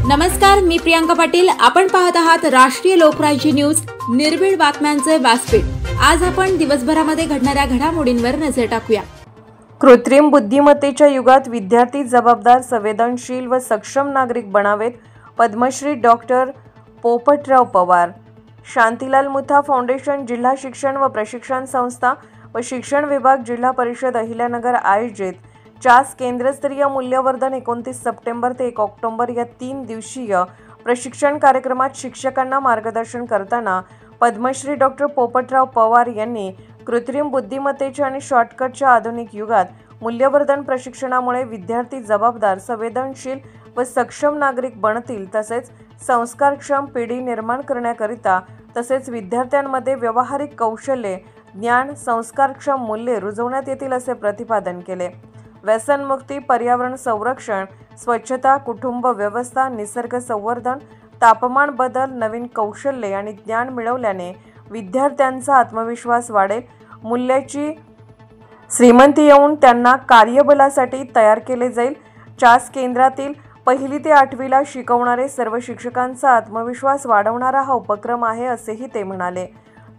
नमस्कार, मी प्रियांका पाटील। आपण पाहत आहात राष्ट्रीय लोकराज्य न्यूज, निर्भीड बातम्यांचे व्यासपीठ। आज आपण दिवसभरामध्ये घडणाऱ्या घडामोडींवर नजर टाकूया। कृत्रिम बुद्धिमत्तेच्या युगात विद्यार्थी जबाबदार, संवेदनशील व सक्षम नागरिक बनावेत। पद्मश्री डॉक्टर पोपटराव पवार। शांतीलाल मुथा फाउंडेशन, जिल्हा शिक्षण व प्रशिक्षण संस्था व शिक्षण विभाग, जिल्हा परिषद अहिल्यानगर आयोजित चास केंद्रस्तरीय मूल्यवर्धन 29 सप्टेंबर ते 1 ऑक्टोबर या 3 दिवसीय प्रशिक्षण कार्यक्रमात शिक्षकांना मार्गदर्शन करताना पद्मश्री डॉक्टर पोपटराव पवार यांनी कृत्रिम बुद्धिमत्तेच्या आणि शॉर्टकटच्या आधुनिक युगात मूल्यवर्धन प्रशिक्षणामुळे विद्यार्थी जबाबदार, संवेदनशील व सक्षम नागरिक बनतील, तसेच संस्कारक्षम पिढी निर्माण करण्याकरिता तसेच विद्यार्थ्यांमध्ये व्यावहारिक कौशल्ये, ज्ञान, संस्कारक्षम मूल्ये रुजवण्यात येतील असे प्रतिपादन केले। व्यसनमुक्ती, पर्यावरण संरक्षण, स्वच्छता, कुटुंब व्यवस्था, निसर्ग संवर्धन, तापमान बदल, नवीन कौशल्ये आणि ज्ञान मिळवल्याने विद्यार्थ्यांचा आत्मविश्वास वाढेल, मूल्याची श्रीमंती येऊन त्यांना कार्यबलासाठी तयार केले जाईल। चास केंद्रातील 1ली ते 8वीला शिकवणारे सर्व शिक्षकांचा आत्मविश्वास वाढवणारा हा उपक्रम आहे, असेही ते म्हणाले।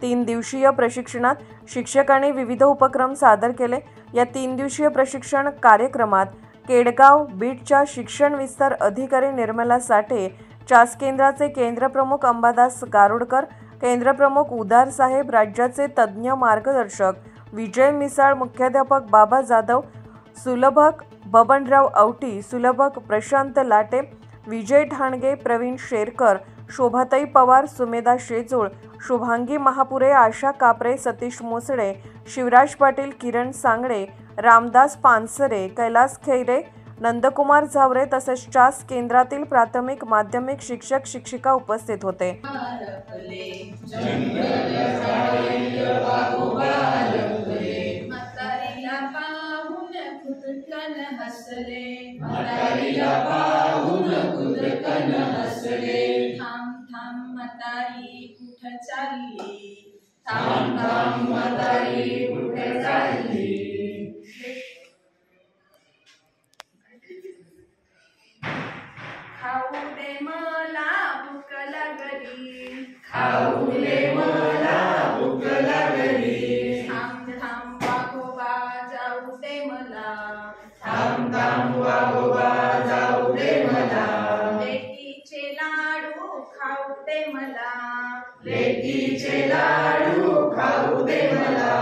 3 दिवसीय प्रशिक्षणात शिक्षकांनी विविध उपक्रम सादर केले। या 3 दिवसीय प्रशिक्षण कार्यक्रमात केडगाव बीटच्या शिक्षण विस्तार अधिकारी निर्मला साठे, चास केंद्राचे केंद्रप्रमुख अंबादास गारुडकर, केंद्रप्रमुख उदार साहेब, राज्याचे तज्ज्ञ मार्गदर्शक विजय मिसाळ, मुख्याध्यापक बाबा जाधव, सुलभक बबनराव औटी, सुलभक प्रशांत लाटे, विजय ठाणगे, प्रवीण शेरकर, शोभाताई पवार, सुमेधा शेजूळ, शुभांगी महापुरे, आशा कापरे, सतीश मोसडे, शिवराज पाटील, किरण सांगडे, रामदास पानसरे, कैलास खैरे, नंदकुमार झावरे तसेच चास केंद्रातील प्राथमिक माध्यमिक शिक्षक शिक्षिका उपस्थित होते। खाऊ दे मला भूक लागली, खाऊ दे मला भूक लागली, थांब थांब वाघोबा जाऊ दे मला, थांब थांब वाघोबा जाऊ दे मला, लेकीचे लाडू खाऊ दे मला, लेकीचे लाडू खाऊ दे मला,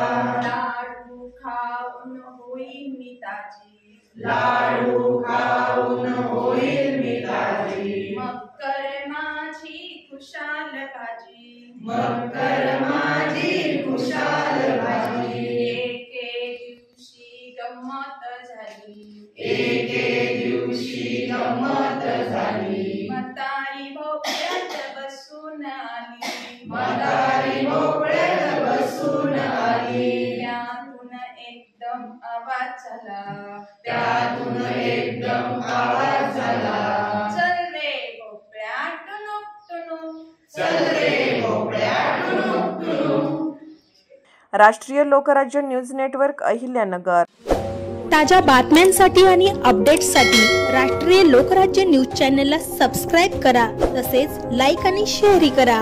लाडू खाऊन होईल मी ताजी, लाडू खाऊन होईल मी ताजी, मग कर माझी खुशाल भाजी, मग कर माझी खुशाल भाजी, एके दिवशी गंमत झाली, एके दिवशी गंमत झाली, म्हातारी भोपळ्यात बसून आली, म्हातारी भोपळ्यात बसून आली, त्यातून एकदम आवाज झाला, त्यातून एकदम आवाज झाला, चल रे भोपळ्या टुनुक टुनुक, चल रे भोपळ्या टुनुक टुनुक। राष्ट्रीय लोकराज्य न्यूज नेटवर्क, अहिल्यानगर। ताज्या बातम्यांसाठी आणि अपडेट्ससाठी राष्ट्रीय लोकराज्य न्यूज चॅनलला सबस्क्राइब करा, तसेच लाईक आणि शेअर करा।